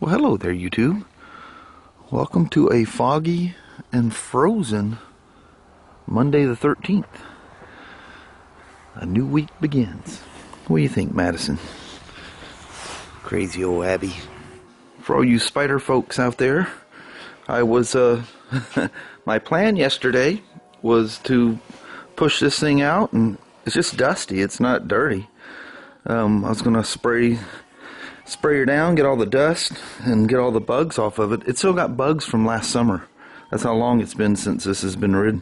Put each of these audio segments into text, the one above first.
Well, hello there, YouTube. Welcome to a foggy and frozen Monday the 13th. A new week begins. What do you think, Madison? Crazy old Abby. For all you Spyder folks out there, I was, my plan yesterday was to push this thing out, and it's just dusty. It's not dirty. I was going to spray her down, get all the dust, and get all the bugs off of it. It still got bugs from last summer. That's how long it's been since this has been ridden.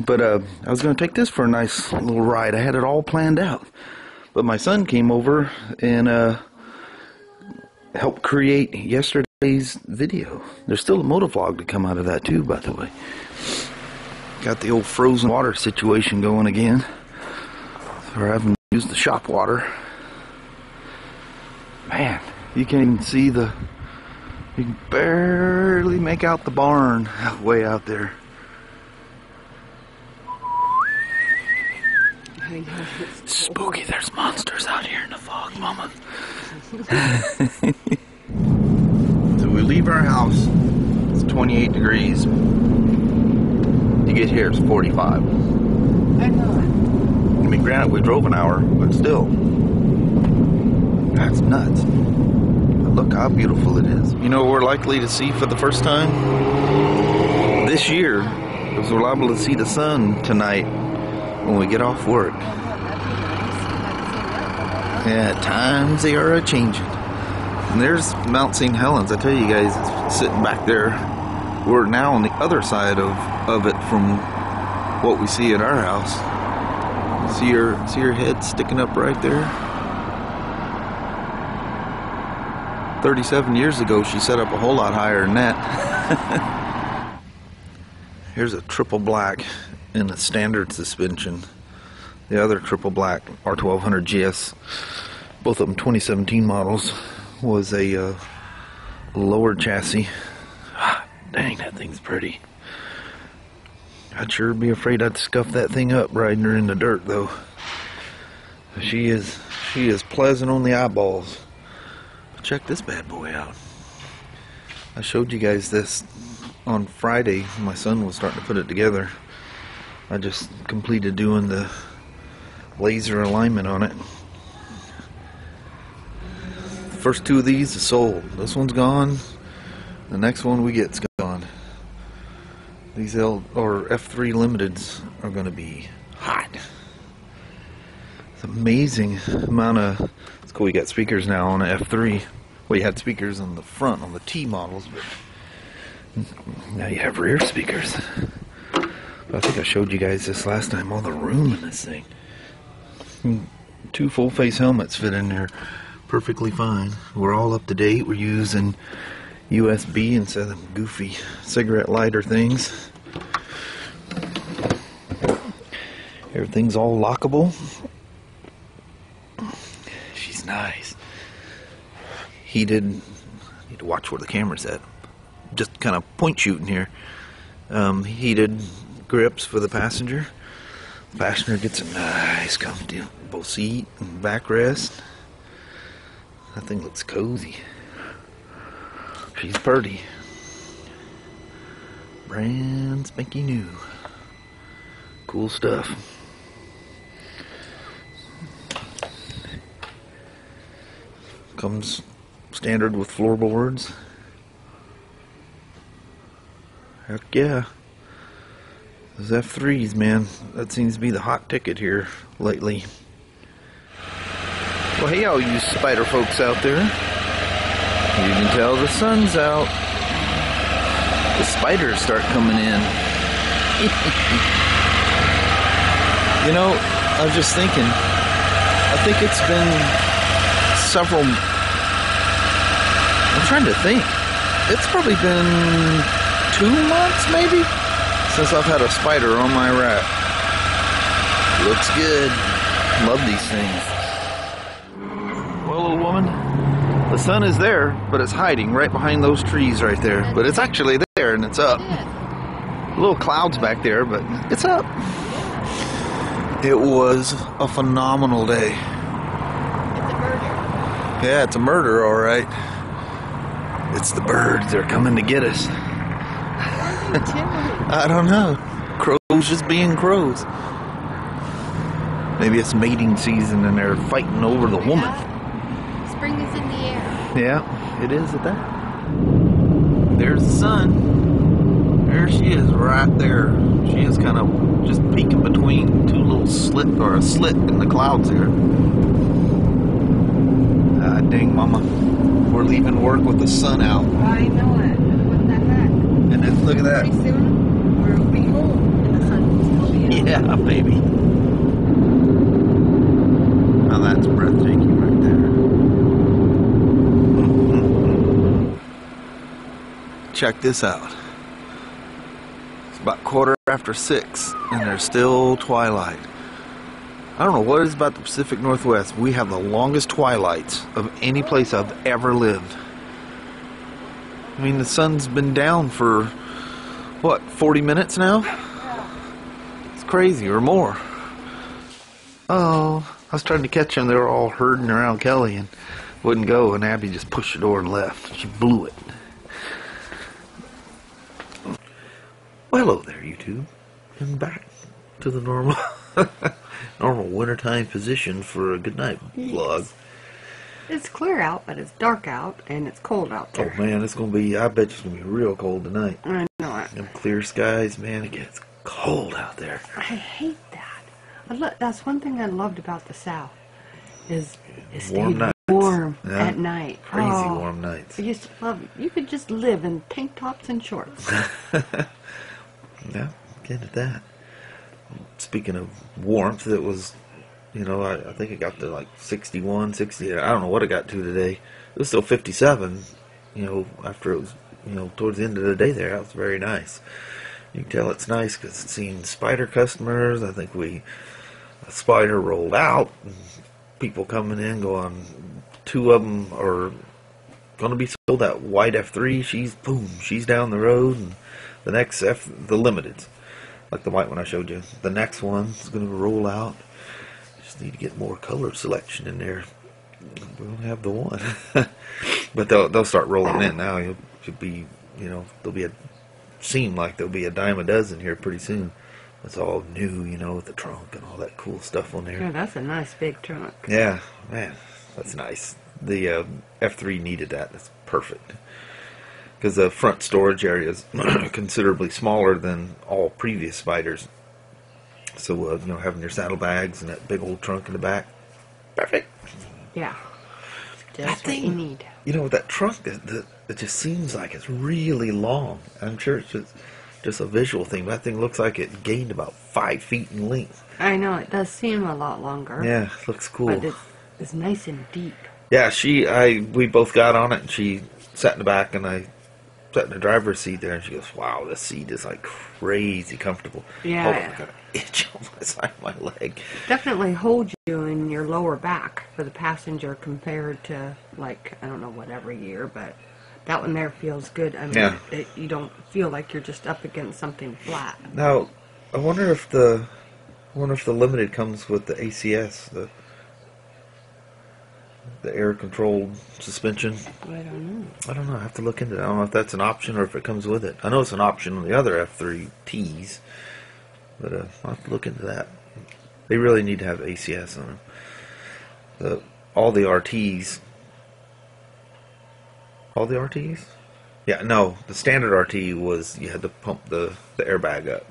But I was going to take this for a nice little ride. I had it all planned out. But my son came over and helped create yesterday's video. There's still a motovlog to come out of that too, by the way. Got the old frozen water situation going again. We're having to use the shop water. Man, you can't even see you can barely make out the barn way out there. Spooky, there's monsters out here in the fog, Mama. So we leave our house, it's 28 degrees. To get here, it's 45. I know it. I mean, granted, we drove an hour, but still. That's nuts. But look how beautiful it is. You know what we're likely to see for the first time? This year, because we're liable to see the sun tonight when we get off work. Yeah, times they are a-changing. And there's Mount St. Helens. I tell you guys, it's sitting back there. We're now on the other side of it from what we see at our house. See her head sticking up right there? 37 years ago, she set up a whole lot higher than that. Here's a triple black in the standard suspension. The other triple black, R1200 GS, both of them 2017 models, was a lower chassis. Ah, dang, that thing's pretty. I'd sure be afraid I'd scuff that thing up riding her in the dirt, though. She is pleasant on the eyeballs. Check this bad boy out. I showed you guys this on Friday. My son was starting to put it together. I just completed doing the laser alignment on it. The first two of these are sold. This one's gone. The next one we get's gone. These F3 Limiteds are going to be hot. It's amazing amount of. It's cool. You got speakers now on an F3. Well, you had speakers on the front on the T models, but now you have rear speakers. I think I showed you guys this last time. All the room in this thing. 2 full face helmets fit in there perfectly fine. We're all up to date. We're using USB instead of goofy cigarette lighter things. Everything's all lockable. She's nice. Heated. Need to watch where the camera's at. Just kind of point shooting here. Heated grips for the passenger. The passenger gets a nice comfortable seat and backrest. That thing looks cozy. She's pretty. Brand spanky new. Cool stuff. Comes standard with floorboards. Heck yeah. Those F3s, man. That seems to be the hot ticket here lately. Well, hey, all you Spyder folks out there. You can tell the sun's out. The spiders start coming in. You know, I was just thinking, I think it's been several, I'm trying to think, it's probably been 2 months maybe since I've had a Spyder on my rack. Looks good. Love these things. Well, little woman, the sun is there, but it's hiding right behind those trees right there. But it's actually there and it's up. Little clouds back there, but it's up. It was a phenomenal day. It's a murder. Yeah, it's a murder, all right. It's the birds. They're coming to get us. I don't know. Crows just being crows. Maybe it's mating season and they're fighting over the woman. Spring is in the air. Yeah, it is at that. There's the sun. There she is, right there. She is kind of just peeking between two little slit in the clouds here. Ah, dang, Mama. We're leaving work with the sun out. I know it. What the heck? And then look at that. Pretty soon, we'll be home and the sun will still be out. Yeah, baby. Now that's breathtaking right there. Check this out. It's about 6:15 and there's still twilight. I don't know what it is about the Pacific Northwest. We have the longest twilights of any place I've ever lived. I mean, the sun's been down for, what, 40 minutes now? It's crazy, or more. Oh, I was trying to catch them. They were all herding around Kelly and wouldn't go, and Abby just pushed the door and left. She blew it. Well, hello there, YouTube. And back to the normal normal wintertime position for a good night vlog. It's clear out, but it's dark out, and it's cold out there. Oh man, it's gonna be, I bet it's gonna be real cold tonight. I know it. Them clear skies, man, it gets cold out there. I hate that. That's one thing I loved about the South, is it stayed warm at night. Crazy warm nights. I used to love it. You could just live in tank tops and shorts. Yeah, get at that. Speaking of warmth, it was, you know, I think it got to like 61, 60, I don't know what it got to today. It was still 57, you know, after it was, you know, towards the end of the day there. That was very nice. You can tell it's nice because it's seen Spyder customers. I think a Spyder rolled out, and people coming in going, 2 of them are going to be sold. That white F3, she's down the road, and the next the limiteds, like the white one I showed you, the next one's going to roll out. Just need to get more color selection in there. We don't have the one. But they'll start rolling in now. It should be, you know, seem like there'll be a dime a dozen here pretty soon. It's all new, you know, with the trunk and all that cool stuff on there. Yeah, that's a nice big trunk. Yeah, man, that's nice. The F3 needed that. That's perfect. Because the front storage area is considerably smaller than all previous Spyders. So, you know, having your saddlebags and that big old trunk in the back, perfect. Yeah, just what you need. You know, with that trunk, it just seems like it's really long. I'm sure it's just a visual thing, but that thing looks like it gained about 5 feet in length. I know, it does seem a lot longer. Yeah, it looks cool. But it's nice and deep. Yeah, we both got on it, and she sat in the back, and I sat in the driver's seat there, and she goes, wow, this seat is like crazy comfortable. Yeah. Hold on, I got an itch on my side of my leg. Definitely hold you in your lower back for the passenger compared to, like, I don't know what every year, but that one there feels good. I mean, yeah. You don't feel like you're just up against something flat. Now, I wonder if the Limited comes with the ACS, the air-controlled suspension. I don't know. I have to look into that. I don't know if that's an option or if it comes with it. I know it's an option on the other F3Ts, but I'll have to look into that. They really need to have ACS on them. All the RTs. All the RTs? Yeah, no. The standard RT was you had to pump the airbag up.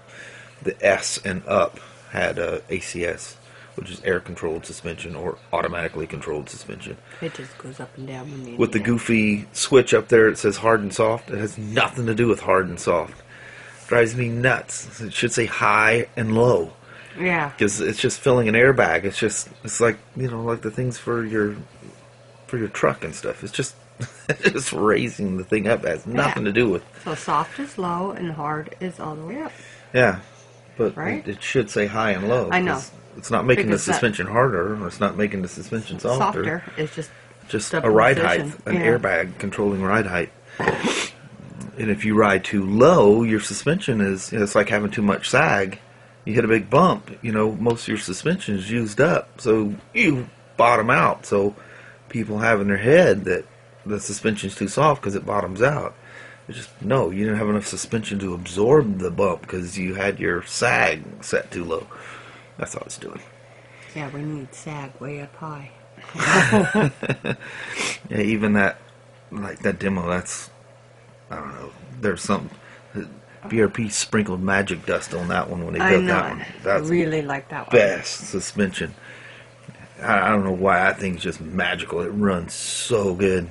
The S and up had ACS, which is air-controlled suspension or automatically controlled suspension. It just goes up and down when you with the goofy switch up there, it says hard and soft. It has nothing to do with hard and soft. Drives me nuts. It should say high and low. Yeah. Because it's just filling an airbag. It's like, you know, like the things for your truck and stuff. It's just just raising the thing up. It has nothing to do with. So soft is low and hard is all the way up. Yeah. But right? it should say high and low. I know. It's not making the suspension harder, or it's not making the suspension softer. Softer. It's just a ride height, an airbag controlling ride height. And if you ride too low, your suspension is, it's like having too much sag. You hit a big bump, you know, most of your suspension is used up, so you bottom out. So people have in their head that the suspension's too soft because it bottoms out. It's just, no, you didn't have enough suspension to absorb the bump because you had your sag set too low. That's all it's doing. Yeah, we need sag way up high. Yeah, even that, like that demo, that's, I don't know, there's some, BRP sprinkled magic dust on that one when they built that one. That's I really like that one. best suspension. I don't know why, that thing's just magical. It runs so good,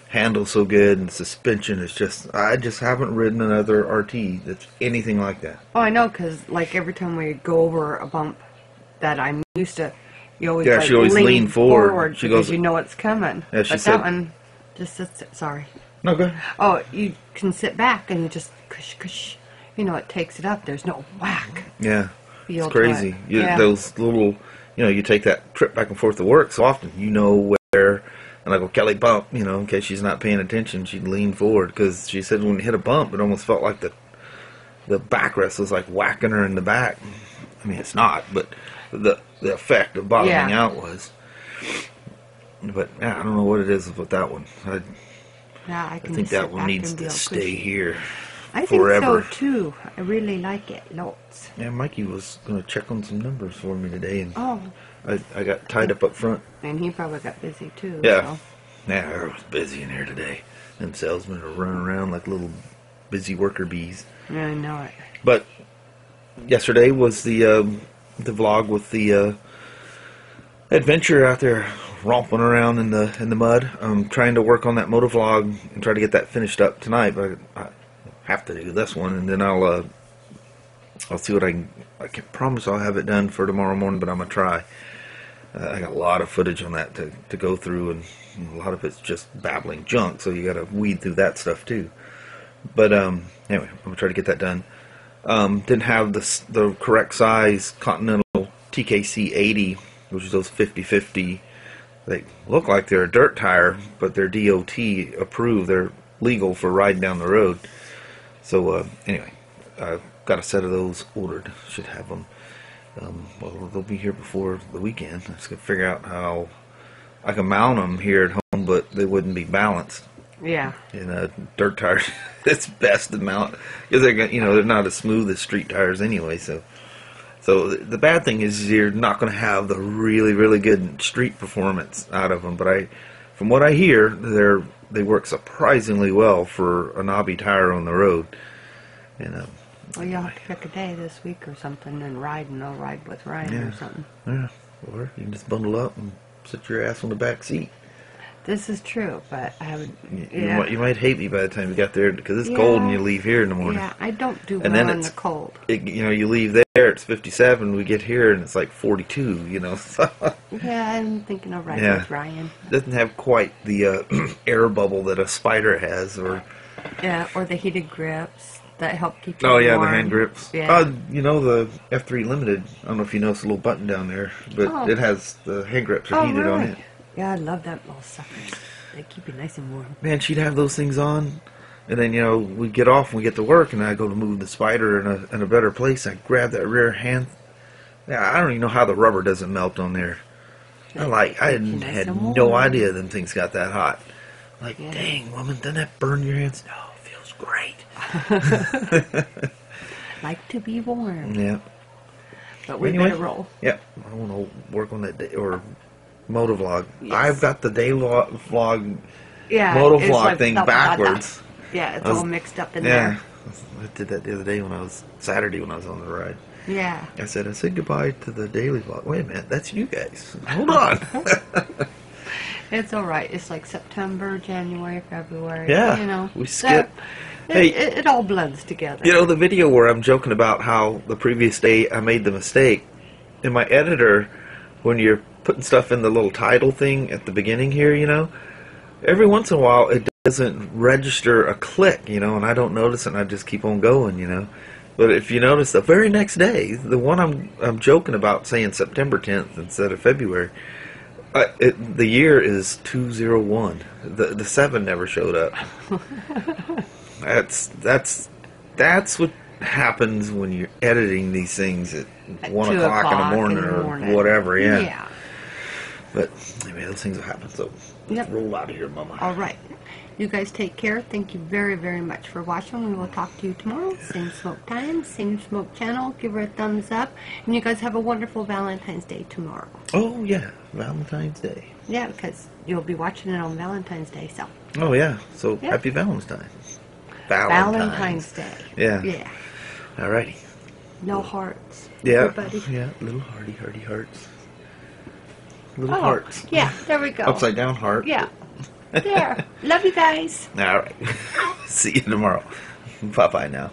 handles so good, and suspension is just, I just haven't ridden another RT that's anything like that. Oh, I know, because like every time we go over a bump that I'm used to, you always, Yeah, like, she always lean forward. She because goes, you know it's coming. Yeah, she but said, that one just sits, sorry. No, go ahead. Oh, you can sit back and you just cush, you know, it takes it up. There's no whack. Yeah, Feel it's crazy. to it. Yeah. Those little, you know, you take that trip back and forth to work so often, you know where, and I go, Kelly, bump, you know, in case she's not paying attention, she'd lean forward, because she said when you hit a bump, it almost felt like the backrest was like whacking her in the back. I mean, it's not, but the effect of bottoming out was. But yeah, I don't know what it is with that one. I think that one needs to stay here I think forever. so too. I really like it lots. Yeah, Mikey was going to check on some numbers for me today, and Oh, I got tied up front. and he probably got busy too. Yeah. So. Yeah, it was busy in here today. And salesmen are running around like little busy worker bees. Yeah, I know it. But yesterday was the vlog with the adventure out there romping around in the mud. I'm trying to work on that motovlog and try to get that finished up tonight, but I have to do this one, and then I'll see what I can't promise I'll have it done for tomorrow morning, but I'm gonna try. I got a lot of footage on that to go through, and a lot of it's just babbling junk, so you gotta weed through that stuff too. But anyway, I'm gonna try to get that done. Didn't have the correct size Continental TKC 80, which is those 50/50. They look like they're a dirt tire, but they're DOT approved. They're legal for riding down the road. So anyway, I've got a set of those ordered. Should have them. Well, they'll be here before the weekend. I just got to figure out how I can mount them here at home, but they wouldn't be balanced. Yeah. And dirt tires, it's best to mount because they're not as smooth as street tires anyway. So the bad thing is you're not going to have the really, really good street performance out of them. But from what I hear, they work surprisingly well for a knobby tire on the road. And Well, you'll have to pick a day this week or something and ride, and I'll ride with Ryan or something. Yeah, or you can just bundle up and sit your ass on the back seat. This is true, but I would. You might hate me by the time you got there because it's cold and you leave here in the morning. Yeah, I don't do And well then in the cold. You leave there, it's 57. We get here and it's like 42. Yeah, I'm thinking of riding with Ryan. Doesn't have quite the air bubble that a Spyder has, or the heated grips that help keep you warm. the hand grips. Yeah. The F3 Limited. I don't know if you noticed the little button down there, but it has the hand grips are heated on it. Yeah, I love that little suckers. They keep you nice and warm. Man, she'd have those things on, and then we'd get off and we get to work, and I go to move the Spyder in a better place. I grab that rear hand. Yeah, I don't even know how the rubber doesn't melt on there. I had no idea them things got that hot. Like, dang, woman, doesn't that burn your hands? No, it feels great. Like to be warm. Yeah. But we better roll. Yeah, I want to work on that day, or motovlog. Yes. I've got the day vlog, motovlog like thing backwards. Yeah, it's all mixed up in there. I did that the other day Saturday when I was on the ride. Yeah. I said goodbye to the daily vlog. Wait a minute, that's you guys. Hold on. It's all right. It's like September, January, February. Yeah, we skip. It all blends together. The video where I'm joking about how the previous day I made the mistake, in my editor, when you're putting stuff in the little title thing at the beginning here, every once in a while it doesn't register a click, and I don't notice it and I just keep on going, But if you notice the very next day, the one I'm joking about saying September 10th instead of February, the year is 201. The 7 never showed up. That's what happens when you're editing these things at 1 o'clock in the morning or whatever. Yeah. But anyway, those things will happen. So Yep. let's roll out of here, Mama. All right. You guys take care. Thank you very, very much for watching. We will talk to you tomorrow. Same smoke time, same smoke channel. Give her a thumbs up. And you guys have a wonderful Valentine's Day tomorrow. Oh, yeah. Valentine's Day. Yeah, because you'll be watching it on Valentine's Day, so. Oh, yeah. So, Yep. happy Valentine's. Valentine's Day. Yeah. Yeah. Alrighty. No hearts. Yeah. Everybody. Yeah. Little hearty hearts. Little Oh, hearts. yeah, there we go. Upside down heart. Yeah. There. Love you guys. Alright. See you tomorrow. Bye-bye now.